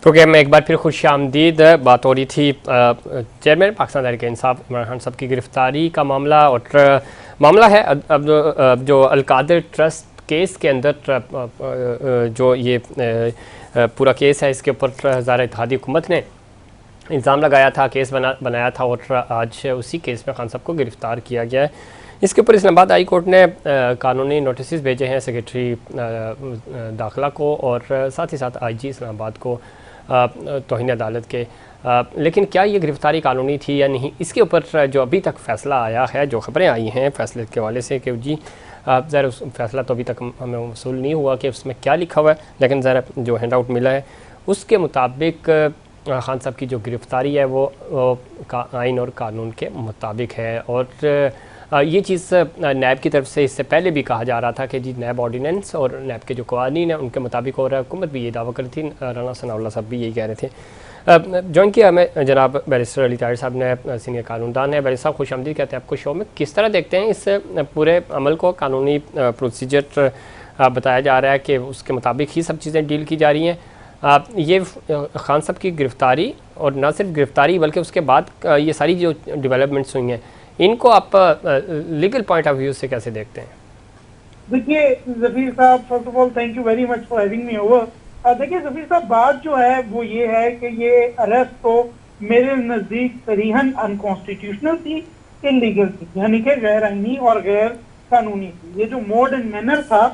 Programme में एक बार फिर खुश आमदीद। बात हो रही थी चेयरमैन पाकिस्तान तहरीक-ए-इंसाफ इमरान खान साहब की गिरफ़्तारी का मामला, और मामला है अब जो अल-कादिर ट्रस्ट केस के अंदर जो ये पूरा केस है, इसके ऊपर ज़ाहिर इत्तेहादी हुकूमत ने इल्ज़ाम लगाया था, केस बनाया था, और आज उसी केस में खान साहब को गिरफ़्तार किया गया है। इसके ऊपर इस्लामाबाद हाई कोर्ट ने कानूनी नोटिस भेजे हैं सेक्रेटरी दाखिला को और साथ ही साथ IG इस्लामाबाद को तौहीन अदालत के। लेकिन क्या ये गिरफ़्तारी कानूनी थी या नहीं, इसके ऊपर जो अभी तक फ़ैसला आया है, जो ख़बरें आई हैं फ़ैसले के हवाले से कि जी ज़रा उस फ़ैसला तो अभी तक हमें वसूल नहीं हुआ कि उसमें क्या लिखा हुआ है, लेकिन ज़रा जो हैंड आउट मिला है उसके मुताबिक खान साहब की जो गिरफ़्तारी है वो आइन और कानून के मुताबिक है। और ये चीज़ नैब की तरफ से इससे पहले भी कहा जा रहा था कि जी नैब ऑर्डिनेंस और नैब के जो कवानीन है उनके मुताबिक हो रहा है। हुकूमत भी ये दावा कर रही थी, राना सनाउल्लाह साहब भी यही कह रहे थे। जॉइन किया हमें जनाब बैरिस्टर अली ताहिर साहब ने, सीनियर कानूनदान है। बैरिस्टर साहब खुश आमदीद कहते हैं आपको शो में। किस तरह देखते हैं इस पूरे अमल को? कानूनी प्रोसीजर बताया जा रहा है कि उसके मुताबिक ही सब चीज़ें डील की जा रही हैं। ये खान साहब की गिरफ़्तारी, और न सिर्फ गिरफ़्तारी बल्कि उसके बाद ये सारी जो डेवलपमेंट्स हुई हैं, इनको आप लीगल पॉइंट ऑफ व्यू से कैसे देखते हैं? देखिए ज़फ़ीर साहब, first of all thank you very much for having me over. देखिए ज़फ़ीर साहब, बात जो है वो ये है कि ये अरेस्ट तो मेरे नज़दीक सरीहन अनकॉन्स्टिट्यूशनल थी, इलीगल थी, यानी कि गैर आईनी और गैर कानूनी थी। ये जो मोड एंड मैनर था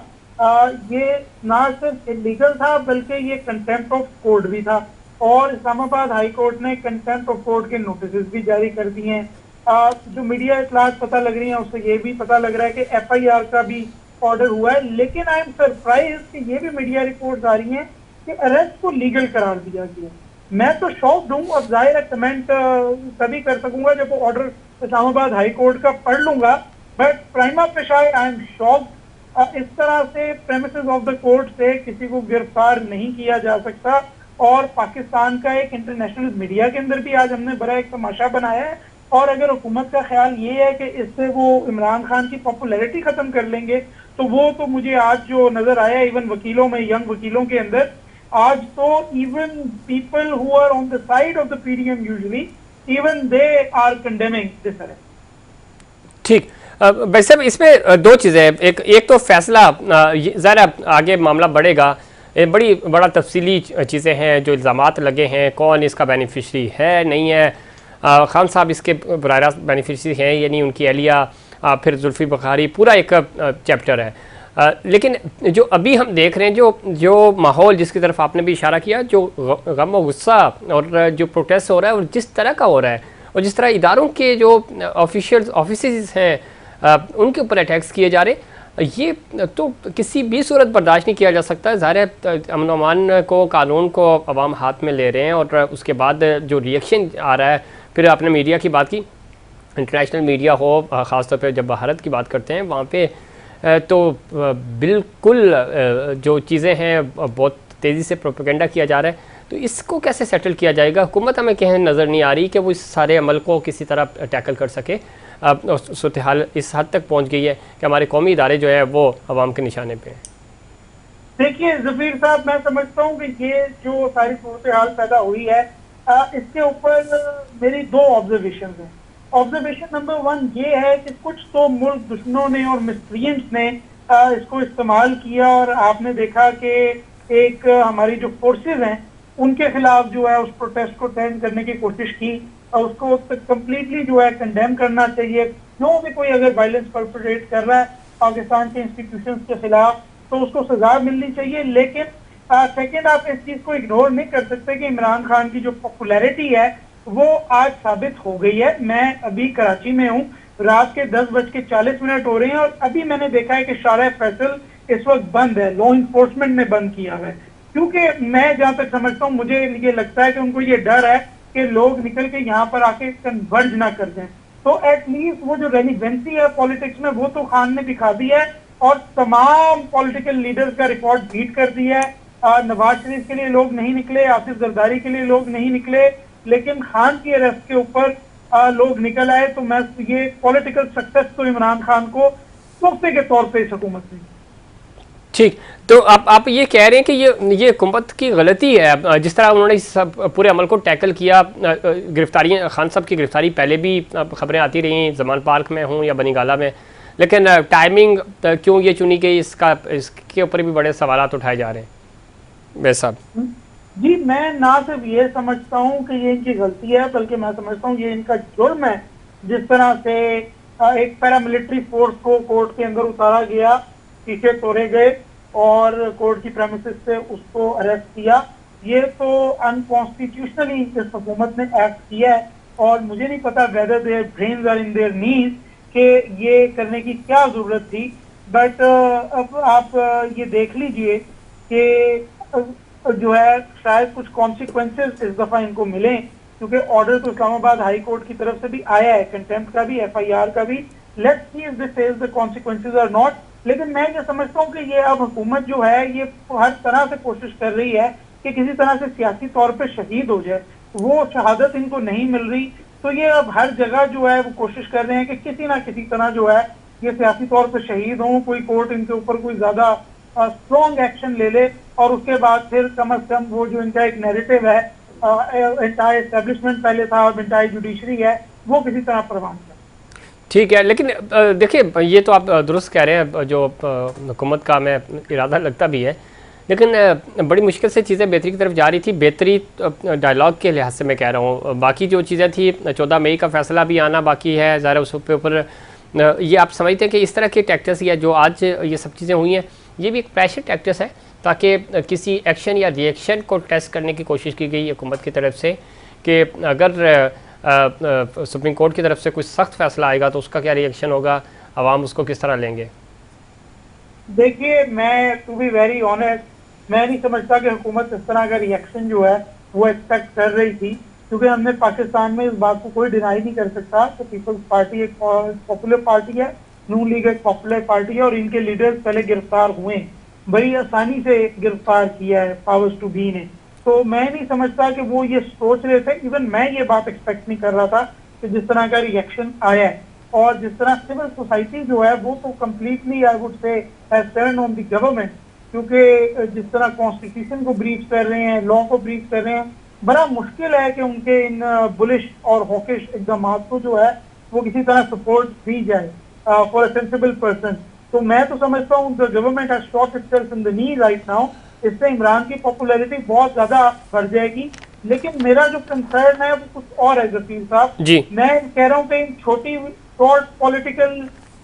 ये ना सिर्फ इलीगल था बल्कि ये कंटेम्प्ट ऑफ कोर्ट भी था, और इस्लामाबाद हाई कोर्ट ने कंटेम्प्ट ऑफ कोर्ट के नोटिस भी जारी कर दिए हैं। जो मीडिया इतलात पता लग रही है उससे ये भी पता लग रहा है कि FIR का भी ऑर्डर हुआ है। लेकिन आई एम सरप्राइज कि ये भी मीडिया रिपोर्ट्स आ रही हैं कि अरेस्ट को लीगल करार दिया गया। मैं तो शॉक्ड हूँ, और जाहिर है कमेंट तभी कर सकूंगा जब वो ऑर्डर इस्लामाबाद हाई कोर्ट का पढ़ लूंगा, but prima facie I am shocked. इस तरह से प्रेमिसेस ऑफ द कोर्ट से किसी को गिरफ्तार नहीं किया जा सकता, और पाकिस्तान का एक इंटरनेशनल मीडिया के अंदर भी आज हमने बड़ा एक तमाशा बनाया है। और अगर हुकूमत का ख्याल ये है कि इससे वो इमरान खान की पॉपुलैरिटी खत्म कर लेंगे, तो वो तो मुझे आज जो नजर आया इवन वकीलों में, यंग वकीलों के अंदर, आज तो even people who are on the side of the PDM usually, even they are condemning this arrest. ठीक, वैसे इसमें दो चीज़ें हैं। एक तो फैसला ज़रा आगे मामला बढ़ेगा, बड़ा तफसीली चीज़ें हैं, जो इल्ज़ामात लगे हैं, कौन इसका बेनिफिशरी है नहीं है, खान साहब इसके बराह रास्त बेनिफिशरी हैं या नहीं, उनकी अहलिया, फिर जुल्फ़ी बुखारी, पूरा एक चैप्टर है। लेकिन जो अभी हम देख रहे हैं, जो माहौल जिसकी तरफ आपने भी इशारा किया, जो गम और गुस्सा और जो प्रोटेस्ट हो रहा है और जिस तरह का हो रहा है, और जिस तरह इदारों के जो ऑफिशियल्स ऑफिसेज हैं उनके ऊपर अटैक्स किए जा रहे, ये तो किसी भी सूरत बर्दाश्त नहीं किया जा सकता। ज़ाहिर है अमन व अमान को, कानून को अवाम हाथ में ले रहे हैं, और उसके बाद जो रिएक्शन आ रहा है, फिर आपने मीडिया की बात की, इंटरनेशनल मीडिया हो, ख़ासतौर पे जब भारत की बात करते हैं वहाँ पे तो बिल्कुल जो चीज़ें हैं बहुत तेज़ी से प्रोपेगेंडा किया जा रहा है। तो इसको कैसे सेटल किया जाएगा? हुकूमत हमें कहीं नज़र नहीं आ रही कि वो इस सारे अमल को किसी तरह टैकल कर सके। सूरत हाल इस हद तक पहुँच गई है कि हमारे कौमी इदारे जो है वो अवाम के निशाने पे हैं। देखिए ज़फ़ीर साहब, मैं समझता हूँ कि ये जो सारी सूरत हाल पैदा हुई है, इसके ऊपर मेरी दो ऑब्जर्वेशन हैं। ऑब्जर्वेशन नंबर 1 ये है कि कुछ तो मुल्क दुश्मनों ने और मिसक्रिएंट्स ने इसको इस्तेमाल किया, और आपने देखा कि एक हमारी जो फोर्सेज हैं उनके खिलाफ जो है उस प्रोटेस्ट को टर्न करने की कोशिश की, और उसको कम्प्लीटली जो है कंडेम करना चाहिए। जो भी कोई अगर वायलेंस परपेट्रेट कर रहा है पाकिस्तान के इंस्टीट्यूशंस के खिलाफ, तो उसको सजा मिलनी चाहिए। लेकिन सेकेंड, आप इस चीज को इग्नोर नहीं कर सकते कि इमरान खान की जो पॉपुलैरिटी है वो आज साबित हो गई है। मैं अभी कराची में हूँ, रात के 10:40 हो रहे हैं, और अभी मैंने देखा है कि शारा फैसल इस वक्त बंद है, लॉ इन्फोर्समेंट ने बंद किया है। क्योंकि मैं जहां तक समझता हूँ, मुझे ये लगता है कि उनको ये डर है कि लोग निकल के यहाँ पर आके कन्वर्ज ना कर दें। तो एटलीस्ट वो जो रेलिवेंसी है पॉलिटिक्स में वो तो खान ने दिखा दी है, और तमाम पॉलिटिकल लीडर्स का रिकॉर्ड बीट कर दिया है। नवाज शरीफ के लिए लोग नहीं निकले, आसिफ जरदारी के लिए लोग नहीं निकले, लेकिन खान की अरेस्ट के ऊपर लोग निकल आए। तो मैं ये पॉलिटिकल सक्सेस तो इमरान खान को तोहफे के तौर पे इस हुकूमत में। ठीक, तो आप ये कह रहे हैं कि ये हुकूमत की गलती है। जिस तरह उन्होंने इस सब पूरे अमल को टैकल किया, गिरफ्तारियाँ, खान साहब की गिरफ्तारी पहले भी खबरें आती रही, जमान पार्क में हूँ या बनीगाला में, लेकिन टाइमिंग क्यों ये चुनी गई, इसके ऊपर भी बड़े सवालात उठाए जा रहे हैं वैसे साहब। जी, मैं ना सिर्फ ये समझता हूँ कि ये इनकी गलती है, बल्कि मैं समझता हूँ ये इनका जुर्म है। जिस तरह से एक पैरामिलिट्री फोर्स को कोर्ट के अंदर उतारा गया, शीशे तोड़े गए और कोर्ट की प्रेमिसेस से उसको अरेस्ट किया, ये तो अनकॉन्स्टिट्यूशनली इस हुकूमत ने एक्ट किया है। और मुझे नहीं पता whether their brains are in their knees कि ये करने की क्या जरूरत थी। बट अब आप ये देख लीजिए कि जो है शायद कुछ कॉन्सिक्वेंसेस इस दफा इनको मिले, क्योंकि ऑर्डर तो इस्लामाबाद हाई कोर्ट की तरफ से भी आया है, कंटेम्प्ट का भी, एफआईआर का भी। Let's see if this is the consequences और नॉट। लेकिन मैं ये समझता हूँ कि ये अब हुकूमत जो है ये हर तरह से कोशिश कर रही है कि किसी तरह से सियासी तौर पे शहीद हो जाए। वो शहादत इनको नहीं मिल रही, तो ये अब हर जगह जो है वो कोशिश कर रहे हैं कि किसी ना किसी तरह जो है ये सियासी तौर पर शहीद हों, कोई कोर्ट इनके ऊपर कोई ज्यादा स्ट्रॉन्ग एक्शन ले ले, और उसके बाद फिर कम अज कम वो जो इनका एक नैरेटिव है, एंटायर एस्टेब्लिशमेंट पहले था और एंटायर जुडिशरी है, वो किसी तरह परवान करे। ठीक है, लेकिन देखिए, ये तो आप दुरुस्त कह रहे हैं, जो हुकूमत का हमें इरादा लगता भी है, लेकिन बड़ी मुश्किल से चीज़ें बेहतरी की तरफ जा रही थी। बेहतरी डायलॉग के लिहाज से मैं कह रहा हूँ, बाकी जो चीज़ें थी, 14 मई का फैसला भी आना बाकी है, ज़रा उस पे ऊपर ये आप समझते हैं कि इस तरह के टैक्टिक्स या जो आज ये सब चीज़ें हुई हैं, ये भी एक प्रेशर टैक्टिक्स है, ताकि किसी एक्शन या रिएक्शन को टेस्ट करने की कोशिश की गई हुकूमत की तरफ से कि अगर सुप्रीम कोर्ट की तरफ से कुछ सख्त फैसला आएगा तो उसका क्या रिएक्शन होगा, आवाम उसको किस तरह लेंगे। देखिए, मैं टू बी वेरी ऑनेस्ट, मैं नहीं समझता कि हुकूमत इस तरह का रिएक्शन जो है वो एक्सपेक्ट कर रही थी, क्योंकि हमने पाकिस्तान में इस बात को कोई डिनाई नहीं कर सकता कि पीपल्स पार्टी एक पॉपुलर पार्टी है, नून लीग एक पॉपुलर पार्टी है, और इनके लीडर्स पहले गिरफ्तार हुए, बड़ी आसानी से गिरफ्तार किया है पावर्स टू बी ने। तो मैं नहीं समझता कि वो ये सोच रहे थे, इवन मैं ये बात एक्सपेक्ट नहीं कर रहा था कि जिस तरह का रिएक्शन आया है। और जिस तरह सिविल सोसाइटी जो है वो तो completely I would say has turn on the government, क्योंकि जिस तरह कॉन्स्टिट्यूशन को ब्रीच कर रहे हैं, लॉ को ब्रीच कर रहे हैं, बड़ा मुश्किल है कि उनके इन बुलिश और हॉकिश इकदाम को जो है वो किसी तरह सपोर्ट दी जाए फॉर अ सेंसिबल पर्सन। तो मैं तो समझता हूँ the government has shot itself in the knee right now. इससे इमरान की पॉपुलैरिटी बहुत ज्यादा बढ़ जाएगी। लेकिन मेरा जो कंसर्न है वो कुछ और है जफीर साहब। मैं कह रहा हूँ कि इन छोटी शॉर्ट पॉलिटिकल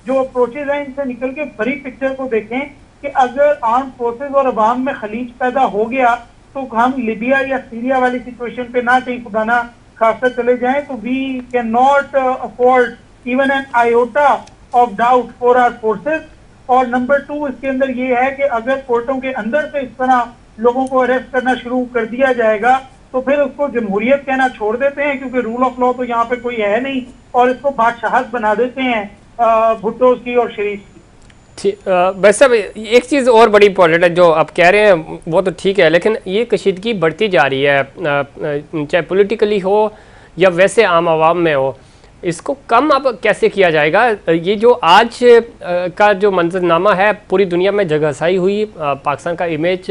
जो अप्रोचेज हैं इनसे निकल के बड़ी पिक्चर को देखें कि अगर आर्म फोर्सेज और अवाम में खलीज पैदा हो गया तो हम लिबिया या सीरिया वाली सिचुएशन पे ना कहीं खुदा ना खासा चले जाएं, तो we can not afford even an iota of doubt for our forces. और नंबर 2 इसके अंदर ये है कि अगर कोर्टों के अंदर से इस तरह लोगों को अरेस्ट करना शुरू कर दिया जाएगा तो फिर उसको जमहूरियत कहना छोड़ देते हैं, क्योंकि रूल ऑफ लॉ तो यहाँ पे कोई है नहीं, और इसको बादशाहत बना देते हैं भुट्टो की और शरीफ की। वैसे एक चीज़ और बड़ी इंपॉर्टेंट है जो आप कह रहे हैं वो तो ठीक है, लेकिन ये कशीदगी बढ़ती जा रही है, चाहे पॉलिटिकली हो या वैसे आम आवाम में हो, इसको कम अब कैसे किया जाएगा। ये जो आज का जो मंजरनामा है, पूरी दुनिया में जगहसाई हुई, पाकिस्तान का इमेज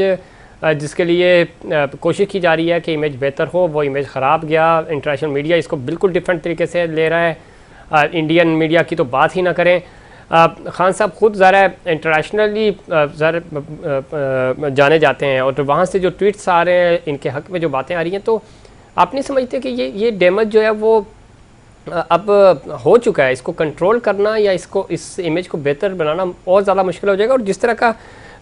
जिसके लिए कोशिश की जा रही है कि इमेज बेहतर हो, वो इमेज ख़राब गया। इंटरनेशनल मीडिया इसको बिल्कुल डिफरेंट तरीके से ले रहा है, इंडियन मीडिया की तो बात ही ना करें। खान साहब खुद ज़रा इंटरनेशनली ज़रा जाने जाते हैं, और वहाँ से जो ट्वीट्स आ रहे हैं, इनके हक़ में जो बातें आ रही हैं, तो आप नहीं समझते कि ये डैमेज जो है वो अब हो चुका है, इसको कंट्रोल करना या इसको इस इमेज को बेहतर बनाना और ज़्यादा मुश्किल हो जाएगा। और जिस तरह का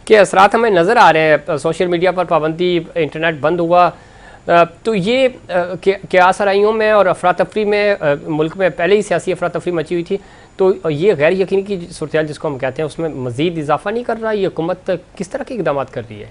के असरात हमें नज़र आ रहे हैं, सोशल मीडिया पर पाबंदी, इंटरनेट बंद हुआ, तो ये क्या सराइयों में और अफरा तफरी में मुल्क में पहले ही सियासी अफरा तफरी मची हुई थी, तो ये गैर यकीनी की सूरत जिसको हम कहते हैं उसमें मज़ीद इजाफा नहीं कर रहा, ये हुकूमत किस तरह के इक़दाम कर रही है।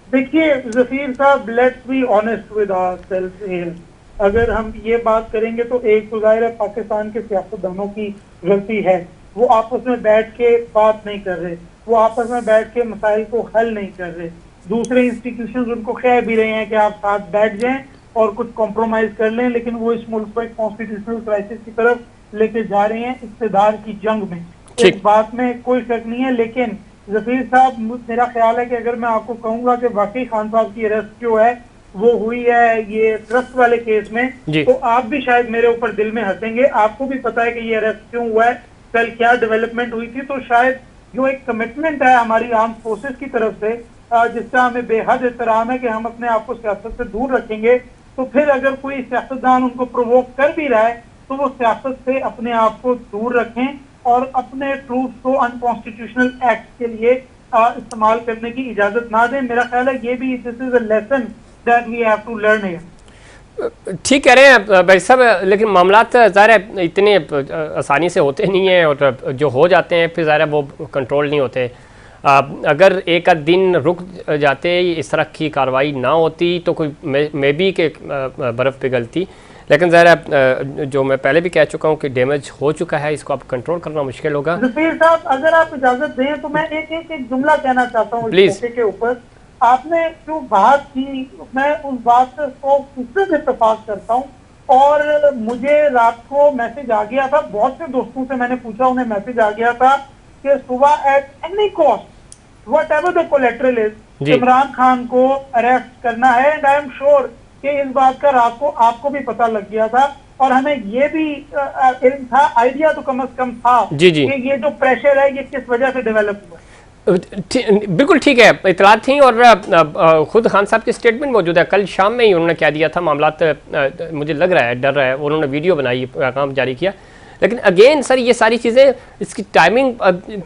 देखिए जफीर साहब, let's be honest with ourselves. अगर हम ये बात करेंगे तो एक तो जाहिर है पाकिस्तान के सियासतदानों की गलती है, वो आपस में बैठ के बात नहीं कर रहे, वो आपस में बैठ के मसाइल को हल नहीं कर रहे। दूसरे इंस्टीट्यूशंस उनको कह भी रहे हैं कि आप साथ बैठ जाएं और कुछ कॉम्प्रोमाइज कर लें, लेकिन वो इस मुल्क को एक कॉन्स्टिट्यूशनल क्राइसिस की तरफ लेके जा रहे हैं, इक़्तिदार की जंग में। इस बात में कोई शक नहीं है। लेकिन जफीर साहब, मेरा ख्याल है कि अगर मैं आपको कहूंगा कि वाकई खान साहब की अरेस्ट जो है वो हुई है ये ट्रस्ट वाले केस में, जी तो आप भी शायद मेरे ऊपर दिल में हंसेंगे। आपको भी पता है कि ये अरेस्ट क्यों हुआ है, कल क्या डेवलपमेंट हुई थी। तो शायद जो एक कमिटमेंट है हमारी आर्म फोर्सेस की तरफ से, जिसका हमें बेहद एहतराम है कि हम अपने आप को सियासत से दूर रखेंगे, तो फिर अगर कोई सियासतदान उनको प्रोवोक कर भी रहा है तो वो सियासत से अपने आप को दूर रखें और अपने ट्रूथ को अनकॉन्स्टिट्यूशनल एक्ट के लिए इस्तेमाल करने की इजाजत ना दें। मेरा ख्याल है ये भी this is a lesson that we have to learn here. ठीक कह रहे हैं भाई साहब, लेकिन मामला ज़ाहिर है इतने आसानी से होते नहीं हैं, और जो हो जाते हैं फिर ज़ाहिर है वो कंट्रोल नहीं होते। अगर एक आध दिन रुक जाते, इस तरह की कार्रवाई ना होती तो कोई मे बी के बर्फ़ पिघलती, लेकिन ज़ाहिर है जो मैं पहले भी कह चुका हूँ कि डैमेज हो चुका है, इसको आप कंट्रोल करना मुश्किल होगा। जफीर साहब, अगर आप इजाजत दें तो मैं एक जुमला कहना चाहता हूँ प्लीज। इस मौके के ऊपर। आपने जो बात की, मैं उस बात से 100% इत्तेफाक करता हूँ। और मुझे रात को मैसेज आ गया था, बहुत से दोस्तों से मैंने पूछा, उन्हें मैसेज आ गया था कि सुबह at any cost what ever the collateral is, Imran Khan को अरेस्ट करना है। एंड आई एम श्योर कि इस बात का रात को आपको भी पता लग गया था, और हमें ये भी इल्म था, आइडिया तो कम से कम था जी जी कि ये जो प्रेशर है ये किस वजह से डेवलप हुआ। बिल्कुल ठीक है, इतलात थी, और खुद खान साहब की स्टेटमेंट मौजूद है। कल शाम में ही उन्होंने क्या दिया था, मामलात मुझे लग रहा है, डर रहा है, उन्होंने वीडियो बनाई, पैगाम जारी किया। लेकिन अगेन सर, ये सारी चीज़ें, इसकी टाइमिंग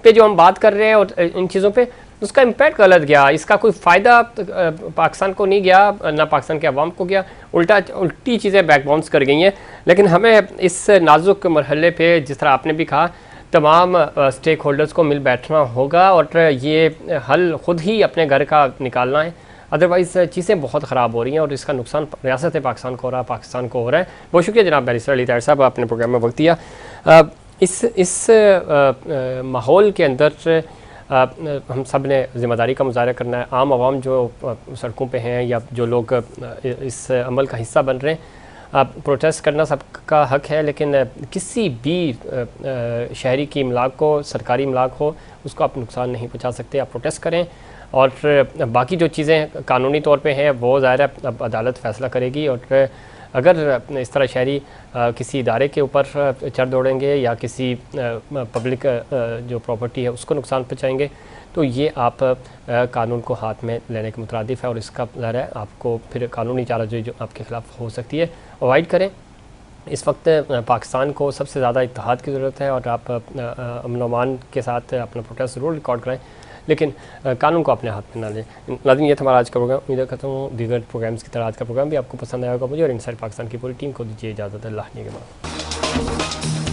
पे जो हम बात कर रहे हैं और इन चीज़ों पे, उसका इम्पैक्ट गलत गया, इसका कोई फ़ायदा पाकिस्तान को नहीं गया, ना पाकिस्तान के अवाम को गया, उल्टी चीज़ें बैक बाउंस कर गई हैं। लेकिन हमें इस नाजुक मरहले पे, जिस तरह आपने भी कहा, तमाम स्टेक होल्डर्स को मिल बैठना होगा और ये हल ख़ुद ही अपने घर का निकालना है। अदरवाइज़ चीज़ें बहुत ख़राब हो रही हैं और इसका नुकसान रियासत पाकिस्तान को हो रहा है, पाकिस्तान को हो रहा है। बहुत शुक्रिया जनाब बैरिस्टर अली ताहिर साहब, आपने प्रोग्राम में वक्त दिया। इस माहौल के अंदर हम सब ने ज़िम्मेदारी का मुजाहरा करना है। आम आवाम जो सड़कों पे हैं या जो लोग इस अमल का हिस्सा बन रहे हैं, प्रोटेस्ट करना सबका हक है, लेकिन किसी भी शहरी की इमलाक को, सरकारी इमलाक हो, उसको आप नुकसान नहीं पहुंचा सकते। आप प्रोटेस्ट करें, और बाकी जो चीज़ें कानूनी तौर पे हैं वो ज़ाहिर है अब अदालत फ़ैसला करेगी। और अगर इस तरह शहरी किसी इदारे के ऊपर चढ़ दौड़ेंगे या किसी पब्लिक जो प्रॉपर्टी है उसको नुकसान पहुँचाएँगे, तो ये आप कानून को हाथ में लेने के मुतरादिफ है, और इसका ज़ाहिर है आपको फिर कानूनी चाराजोई जो आपके ख़िलाफ़ हो सकती है, अवॉइड करें। इस वक्त पाकिस्तान को सबसे ज़्यादा इत्तेहाद की ज़रूरत है, और आप अमन अमान के साथ अपना प्रोटेस्ट ज़रूर रिकॉर्ड कराएं, लेकिन कानून को अपने हाथ में ना लें। नाज़रीन, ये था हमारा आज का प्रोग्राम। उम्मीद करता हूँ दीगर प्रोग्राम्स की तरह आज का प्रोग्राम भी आपको पसंद आया होगा। मुझे और इनसाइड पाकिस्तान की पूरी टीम को दीजिए इजाज़त। अल्लाह के बाद।